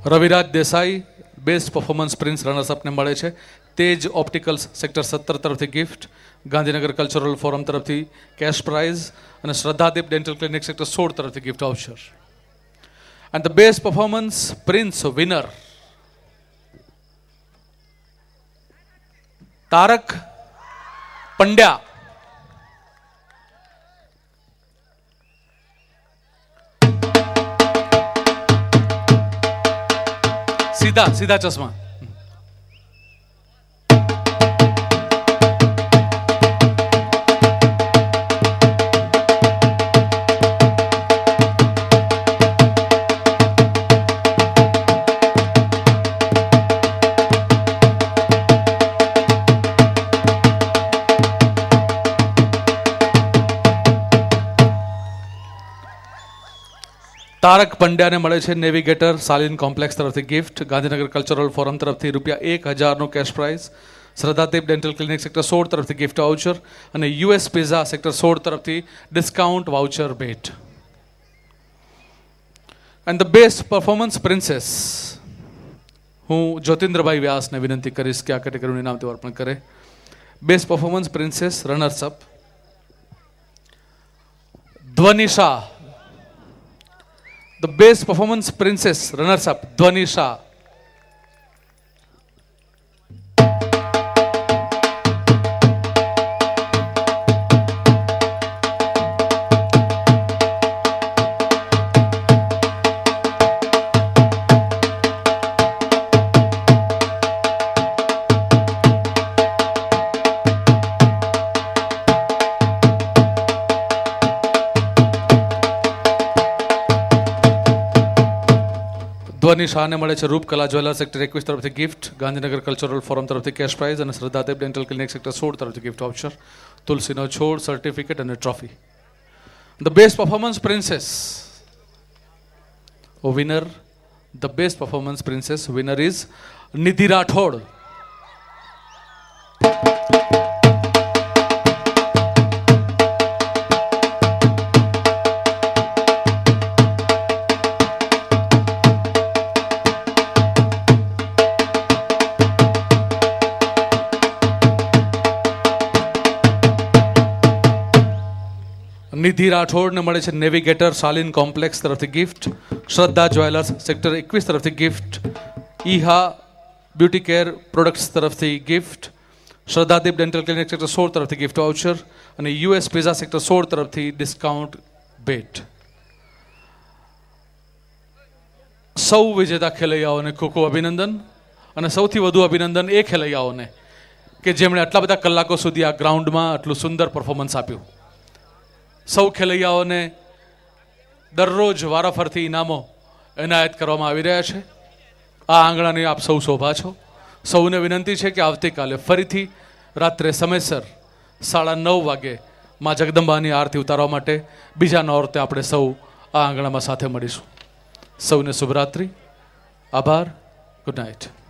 Raviraj Desai best performance prince રનર્સઅપને મળે છે. તેજ ઓપ્ટિકલ્સ સેક્ટર 17 તરફથી ગિફ્ટ, ગાંધીનગર કલ્ચરલ ફોરમ તરફથી કેશ પ્રાઇઝ અને શ્રદ્ધાદીપ ડેન્ટલ ક્લિનિક સેક્ટર 16 તરફથી gift voucher. And the best performance prince winner Tarak Pandya. સીધા ચશ્મા. તારક પંડ્યાને મળે છે નેવિગેટર સાલિન કોમ્પ્લેક્સ તરફથી ગિફ્ટ, ગાંધીનગર કલ્ચરલ ફોરમ તરફથી ₹1000નો cash prize, Shraddhadeep dental clinic sector 16 તરફથી ગિફ્ટ વાઉચર અને યુએસ પિઝા સેક્ટર 16 તરફથી ડિસ્કાઉન્ટ વાઉચર ભેટ. And the best performance princess હું જ્યોતિન્દ્રભાઈ વ્યાસને વિનંતી કરીશ કે આ કેટેગરીનું ઇનામ તેઓ અર્પણ કરે. Best performance princess runners up Dhwanisha. The best performance princess runners up Dhwanisha. ધ્વનિશાને મળે છે રૂપકલા જ્વેલર્સ સેક્ટર 21 તરફથી ગિફ્ટ, ગાંધીનગર કલ્ચરલ ફોરમ તરફથી કેશ પ્રાઇઝ અને શ્રદ્ધાદેવ ડેન્ટલ ક્લિનિક સેક્ટર 16 તરફથી ગિફ્ટ વાઉચર, તુલસીનો છોડ, સર્ટિફિકેટ અને trophy. The best performance princess winner the best performance princess winner is Nidhi Rathod. Nidhi રાઠોડને મળે છે નેવિગેટર સાલિન કોમ્પ્લેક્સ તરફથી ગિફ્ટ, શ્રદ્ધા જ્વેલર્સ સેક્ટર 21 તરફથી gift, Iha beauty care products તરફથી gift, Shraddhadeep dental clinic sector 16 તરફથી ગિફ્ટ વાઉચર અને યુએસ પિઝા સેક્ટર 16 તરફથી ડિસ્કાઉન્ટ ભેટ. સૌ વિજેતા ખેલૈયાઓને ખૂબ ખૂબ અભિનંદન અને સૌથી વધુ અભિનંદન એ ખેલૈયાઓને કે જેમણે આટલા બધા કલાકો સુધી આ ગ્રાઉન્ડમાં આટલું સુંદર પરફોર્મન્સ આપ્યું. સૌ ખેલૈયાઓને દરરોજ વારાફરતી ઇનામો એનાયત કરવામાં આવી રહ્યા છે. આ આંગણાની આપ સૌ શોભા છો. સૌને વિનંતી છે કે આવતીકાલે ફરીથી રાત્રે સમયસર 9:30 વાગે માં જગદંબાની આરતી ઉતારવા માટે બીજા નોરતે આપણે સૌ આ આંગણામાં સાથે મળીશું. સૌને શુભરાત્રિ. આભાર. Good night.